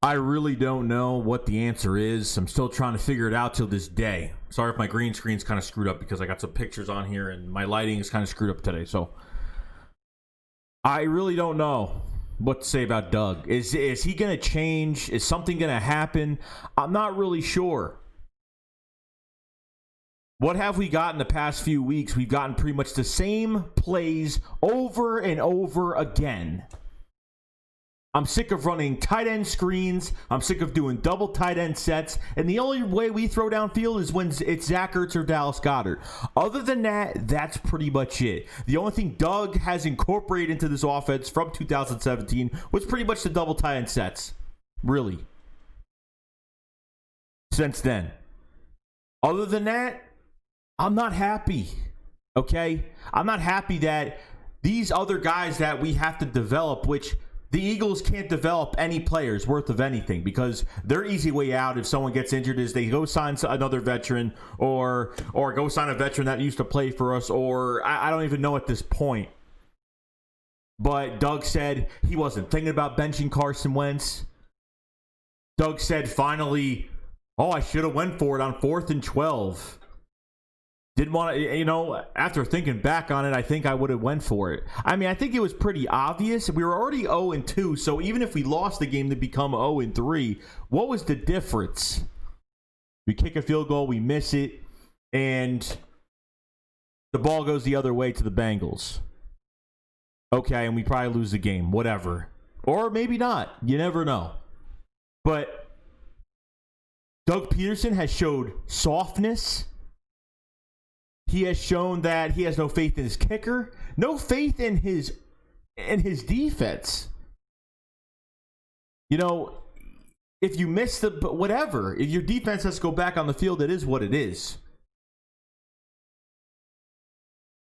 I really don't know what the answer is. I'm still trying to figure it out till this day. Sorry if my green screen's kind of screwed up because I got some pictures on here and my lighting is kind of screwed up today. So I really don't know what to say about Doug. Is he going to change? Is something going to happen? I'm not really sure. What have we got in the past few weeks? We've gotten pretty much the same plays over and over again. I'm sick of running tight end screens. I'm sick of doing double tight end sets. And the only way we throw downfield is when it's Zach Ertz or Dallas Goedert. Other than that, that's pretty much it. The only thing Doug has incorporated into this offense from 2017 was pretty much the double tight end sets. Really. Since then. Other than that, I'm not happy. Okay? I'm not happy that these other guys that we have to develop, which the Eagles can't develop any players worth of anything because their easy way out if someone gets injured is they go sign another veteran or go sign a veteran that used to play for us, or I don't even know at this point. But Doug said he wasn't thinking about benching Carson Wentz. Doug said finally, I should have went for it on 4th and 12. Didn't want to, after thinking back on it, I think I would have went for it. I mean, I think it was pretty obvious. We were already 0-2, so even if we lost the game to become 0-3, what was the difference? We kick a field goal, we miss it, and the ball goes the other way to the Bengals. Okay, and we probably lose the game, whatever. Or maybe not. You never know. But Doug Pederson has showed softness. He has shown that he has no faith in his kicker, no faith in his defense. If you miss whatever, if your defense has to go back on the field, it is what it is.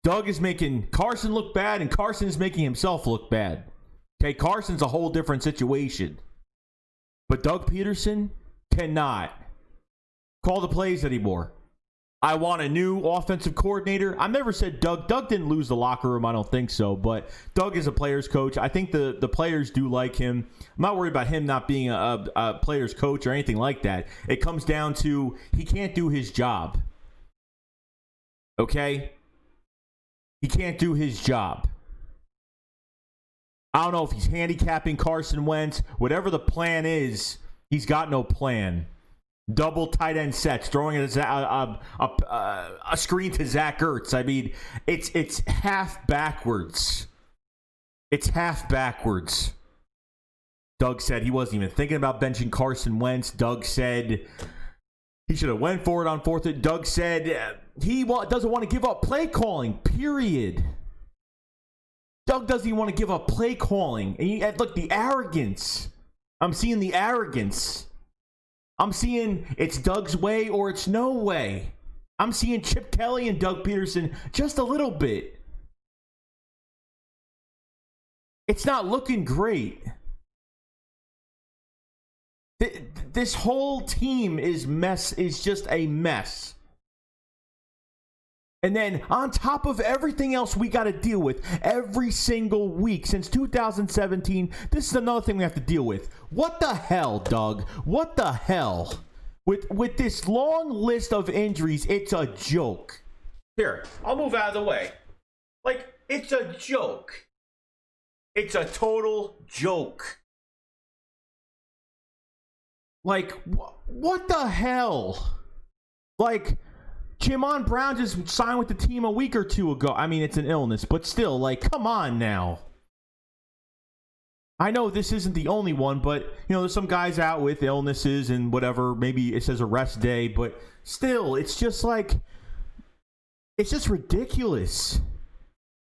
Doug is making Carson look bad, and Carson is making himself look bad. Okay, Carson's a whole different situation. But Doug Pederson cannot call the plays anymore. I want a new offensive coordinator. I never said Doug. Doug didn't lose the locker room. I don't think so. But Doug is a player's coach. I think the players do like him. I'm not worried about him not being a player's coach or anything like that. It comes down to he can't do his job. Okay? He can't do his job. I don't know if he's handicapping Carson Wentz. Whatever the plan is, he's got no plan. Double tight end sets, throwing it a screen to Zach Ertz. I mean, it's half backwards. It's half backwards. Doug said he wasn't even thinking about benching Carson Wentz. Doug said he should have went for it on 4th. Doug said he doesn't want to give up play calling, period. Doug doesn't even want to give up play calling. And look, the arrogance. I'm seeing the arrogance. I'm seeing it's Doug's way or it's no way. I'm seeing Chip Kelly and Doug Pederson just a little bit. It's not looking great. This whole team is just a mess. And then on top of everything else we got to deal with every single week since 2017, this is another thing we have to deal with. What the hell, Doug? What the hell? With this long list of injuries, it's a joke. Here, I'll move out of the way. It's a joke. It's a total joke. What the hell? Jamon Brown just signed with the team a week or two ago. I mean, it's an illness, but still, come on now. I know this isn't the only one, but, there's some guys out with illnesses and whatever. Maybe it says a rest day, but still, it's just it's just ridiculous.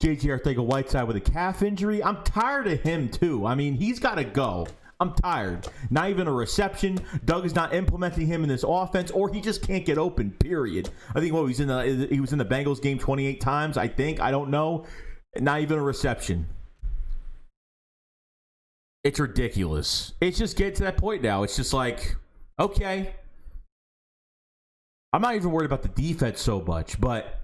J.J. Arcega-Whiteside with a calf injury. I'm tired of him, too. I mean, he's got to go. I'm tired. Not even a reception. Doug is not implementing him in this offense, or he just can't get open, period. I think he was in the Bengals game 28 times, I think. I don't know. Not even a reception. It's ridiculous. It's just getting to that point now. It's just okay. I'm not even worried about the defense so much, but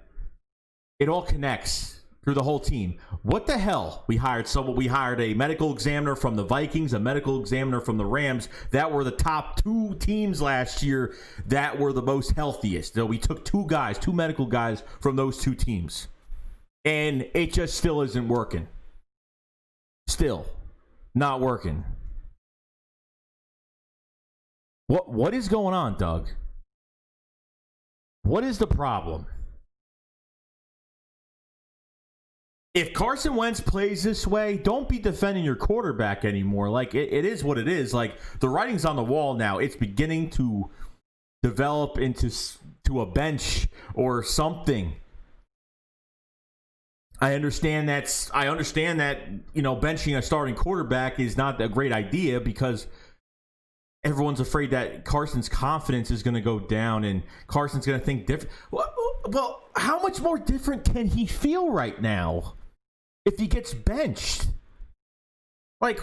it all connects. through the whole team. What the hell? We hired a medical examiner from the Vikings, a medical examiner from the Rams that were the top 2 teams last year that were the most healthiest. So we took 2 medical guys from those 2 teams. And it just still isn't working. Still not working. What is going on, Doug? What is the problem? If Carson Wentz plays this way, don't be defending your quarterback anymore. Like, it is what it is. Like, the writing's on the wall now. It's beginning to develop into a bench or something. I understand that, benching a starting quarterback is not a great idea because everyone's afraid that Carson's confidence is going to go down and Carson's going to think different. Well, how much more different can he feel right now if he gets benched? Like,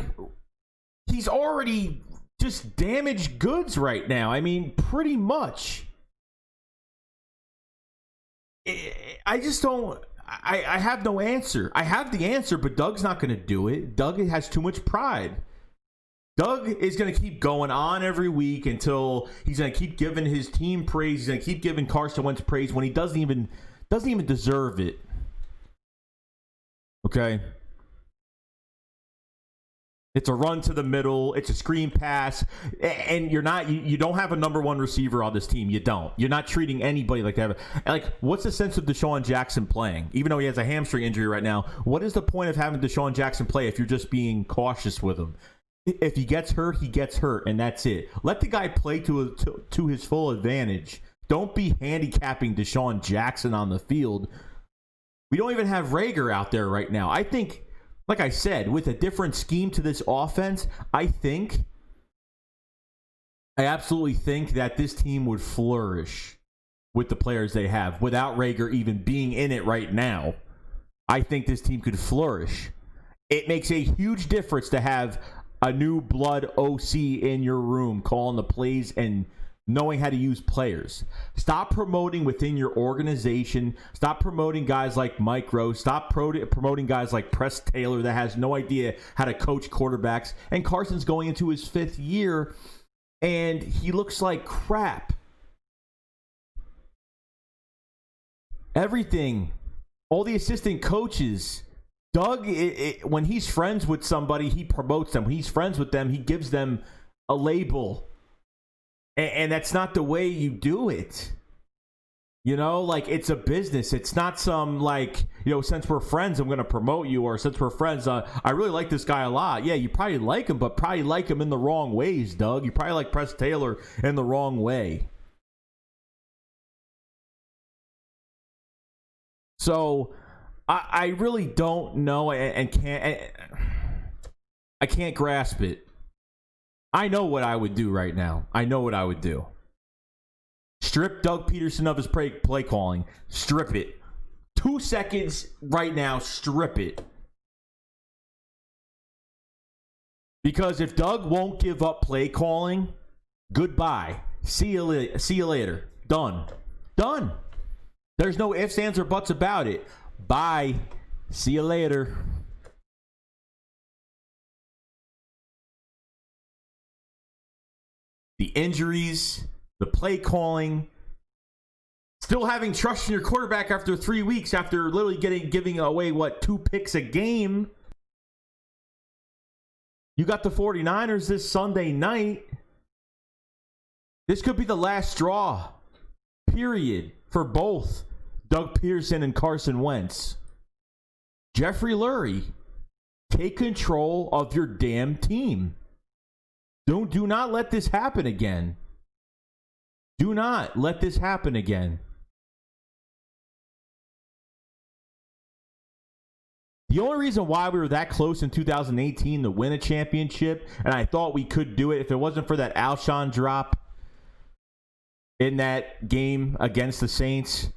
he's already just damaged goods right now. I mean, pretty much. I just don't... I have no answer. I have the answer, but Doug's not going to do it. Doug has too much pride. Doug is going to keep going on every week until he's going to keep giving his team praise. He's going to keep giving Carson Wentz praise when he doesn't even deserve it. Okay? It's a run to the middle. It's a screen pass. And you don't have a number 1 receiver on this team. You don't. You're not treating anybody like that. Like, what's the sense of Deshaun Jackson playing? Even though he has a hamstring injury right now, what is the point of having Deshaun Jackson play if you're just being cautious with him? If he gets hurt, he gets hurt, and that's it. Let the guy play to his full advantage. Don't be handicapping Deshaun Jackson on the field. We don't even have Rager out there right now. I think, like I said, with a different scheme to this offense, I absolutely think that this team would flourish with the players they have without Rager even being in it right now. I think this team could flourish. It makes a huge difference to have a new blood OC in your room calling the plays and knowing how to use players. Stop promoting within your organization. Stop promoting guys like Mike Rose. Stop promoting guys like Press Taylor that has no idea how to coach quarterbacks. And Carson's going into his 5th year, and he looks like crap. Everything. All the assistant coaches. Doug, when he's friends with somebody, he promotes them. When he's friends with them, he gives them a label. And that's not the way you do it. You know, like, it's a business. It's not some, like, since we're friends, I'm going to promote you. Or since we're friends, I really like this guy a lot. Yeah, you probably like him, but probably like him in the wrong ways, Doug. You probably like Press Taylor in the wrong way. So I really don't know and I can't grasp it. I know what I would do right now. I know what I would do. Strip Doug Pederson of his play calling. Strip it. 2 seconds right now. Strip it. Because if Doug won't give up play calling, goodbye. See you later. Done. There's no ifs, ands, or buts about it. Bye. See you later. The injuries, the play calling, still having trust in your quarterback after 3 weeks, after literally giving away, 2 picks a game. You got the 49ers this Sunday night. This could be the last straw, period, for both Doug Pederson and Carson Wentz. Jeffrey Lurie, take control of your damn team. Do not let this happen again. Do not let this happen again. The only reason why we were that close in 2018 to win a championship, and I thought we could do it if it wasn't for that Alshon drop in that game against the Saints,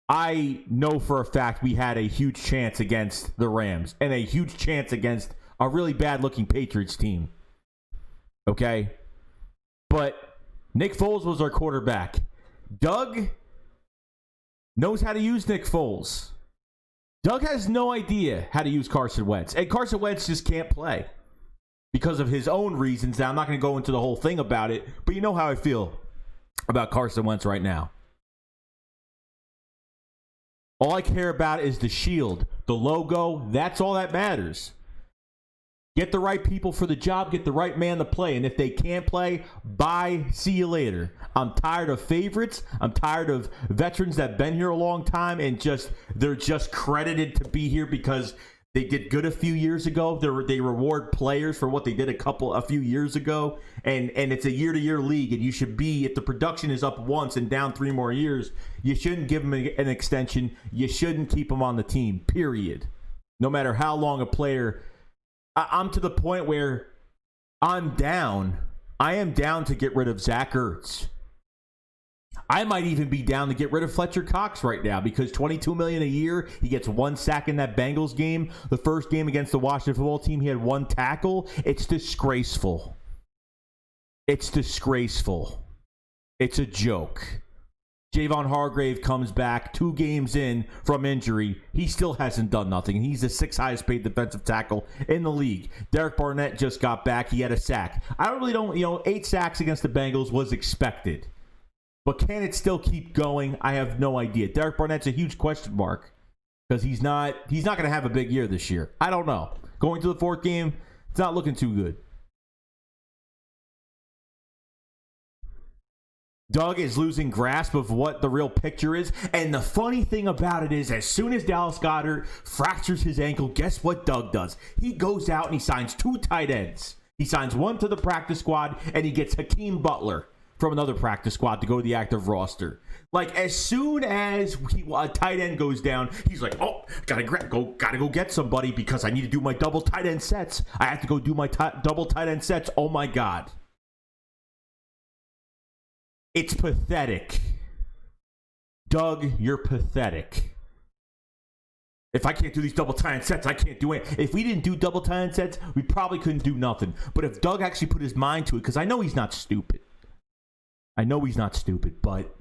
I know for a fact we had a huge chance against the Rams and a huge chance against a really bad-looking Patriots team. Okay? But Nick Foles was our quarterback. Doug knows how to use Nick Foles. Doug has no idea how to use Carson Wentz. And Carson Wentz just can't play because of his own reasons. Now, I'm not going to go into the whole thing about it, but you know how I feel about Carson Wentz right now. All I care about is the shield, the logo. That's all that matters. Get the right people for the job. Get the right man to play. And if they can't play, bye. See you later. I'm tired of favorites. I'm tired of veterans that have been here a long time and they're just credited to be here because they did good a few years ago. They reward players for what they did a few years ago. And it's a year-to-year league. And you should be, if the production is up once and down 3 more years, you shouldn't give them an extension. You shouldn't keep them on the team, period. No matter how long a player... I'm to the point where I'm down. I am down to get rid of Zach Ertz. I might even be down to get rid of Fletcher Cox right now because $22 million a year. He gets 1 sack in that Bengals game. The first game against the Washington football team, he had 1 tackle. It's disgraceful. It's disgraceful. It's a joke. Javon Hargrave comes back 2 games in from injury. He still hasn't done nothing. He's the 6th highest paid defensive tackle in the league. Derek Barnett just got back. He had a sack. I really don't, 8 sacks against the Bengals was expected. But can it still keep going? I have no idea. Derek Barnett's a huge question mark because he's not going to have a big year this year. I don't know. Going to the 4th game, it's not looking too good. Doug is losing grasp of what the real picture is. And the funny thing about it is, as soon as Dallas Goedert fractures his ankle, guess what Doug does? He goes out and he signs 2 tight ends. He signs 1 to the practice squad, and he gets Hakeem Butler from another practice squad to go to the active roster. Like, as soon as a tight end goes down, he's like, oh, gotta go get somebody because I need to do my double tight end sets. I have to go do my double tight end sets. Oh, my God. It's pathetic. Doug, you're pathetic. If I can't do these double tie-in sets, I can't do it. If we didn't do double tie-in sets, we probably couldn't do nothing. But if Doug actually put his mind to it, because I know he's not stupid. But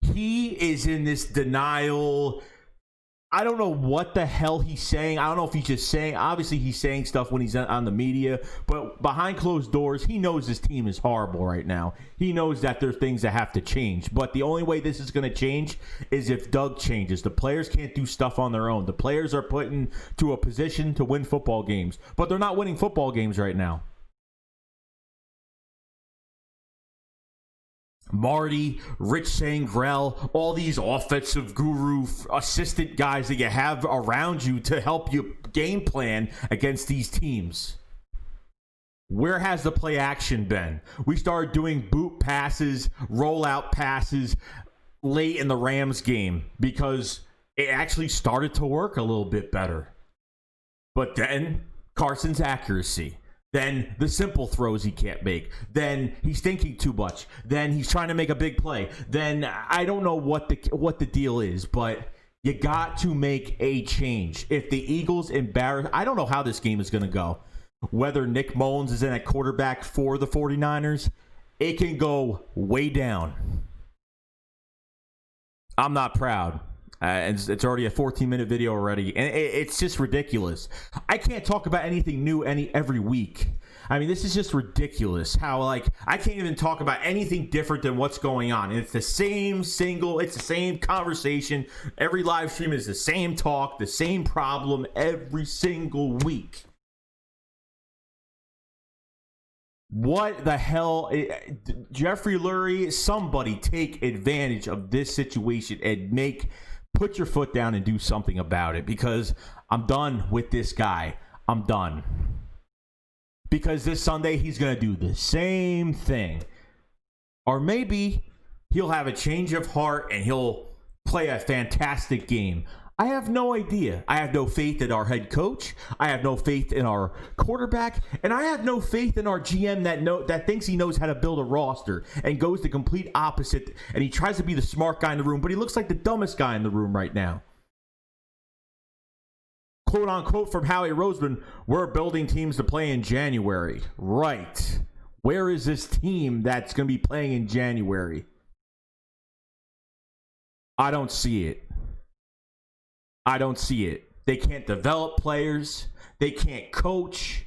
he is in this denial. I don't know what the hell he's saying. I don't know if he's just saying, obviously he's saying stuff when he's on the media, but behind closed doors, he knows his team is horrible right now. He knows that there's things that have to change, but the only way this is going to change is if Doug changes. The players can't do stuff on their own. The players are put into a position to win football games, but they're not winning football games right now. Marty, Rich Sangrell, all these offensive guru assistant guys that you have around you to help you game plan against these teams. Where has the play action been? We started doing boot passes, rollout passes late in the Rams game because it actually started to work a little bit better. But then Carson's accuracy. Then the simple throws he can't make. Then he's thinking too much. Then he's trying to make a big play. Then I don't know what the deal is, but you got to make a change. If the Eagles embarrass, I don't know how this game is going to go. Whether Nick Mullins is in at quarterback for the 49ers, it can go way down. I'm not proud. And it's already a 14-minute video already, and it's just ridiculous. I can't talk about anything new every week. I mean, this is just ridiculous. How I can't even talk about anything different than what's going on. And it's the same conversation. Every live stream is the same talk, the same problem every single week. What the hell? Jeffrey Lurie, somebody take advantage of this situation and put your foot down and do something about it, because I'm done with this guy. I'm done. Because this Sunday he's going to do the same thing. Or maybe he'll have a change of heart and he'll play a fantastic game. I have no idea. I have no faith in our head coach. I have no faith in our quarterback. And I have no faith in our GM that thinks he knows how to build a roster and goes the complete opposite. And he tries to be the smart guy in the room, but he looks like the dumbest guy in the room right now. Quote unquote from Howie Roseman, we're building teams to play in January. Right. Where is this team that's going to be playing in January? I don't see it. I don't see it. They can't develop players. They can't coach.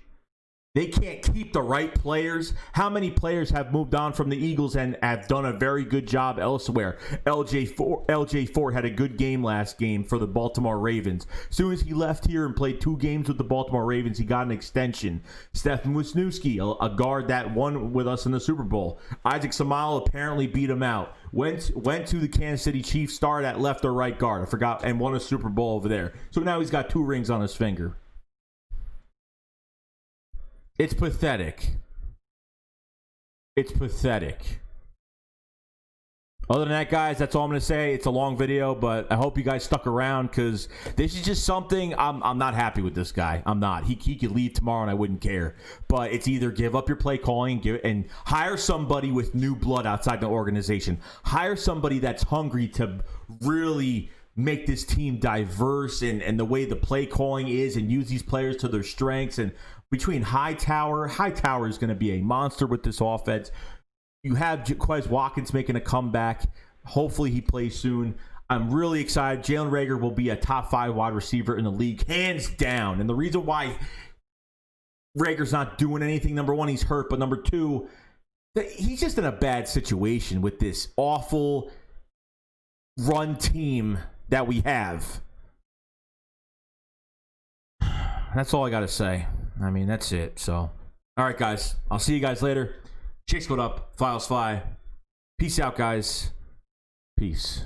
They can't keep the right players. How many players have moved on from the Eagles and have done a very good job elsewhere? LJ Ford had a good game last game for the Baltimore Ravens. As soon as he left here and played 2 games with the Baltimore Ravens, he got an extension. Stefan Wisniewski, a guard that won with us in the Super Bowl. Isaac Seumalo apparently beat him out. Went to the Kansas City Chiefs, started at left or right guard. I forgot, and won a Super Bowl over there. So now he's got 2 rings on his finger. It's pathetic. It's pathetic. Other than that, guys, that's all I'm going to say. It's a long video, but I hope you guys stuck around because this is just something I'm not happy with this guy. I'm not. He could leave tomorrow and I wouldn't care. But it's either give up your play calling and hire somebody with new blood outside the organization. Hire somebody that's hungry to really make this team diverse and the way the play calling is and use these players to their strengths. And between Hightower is going to be a monster with this offense. You have Quez Watkins making a comeback. Hopefully he plays soon. I'm really excited. Jalen Reagor will be a top 5 wide receiver in the league, hands down. And the reason why Rager's not doing anything, number 1, he's hurt. But number 2, he's just in a bad situation with this awful run team that we have. That's all I got to say. I mean, that's it. So, all right, guys. I'll see you guys later. SHAKESQUAD up. Files fly. Peace out, guys. Peace.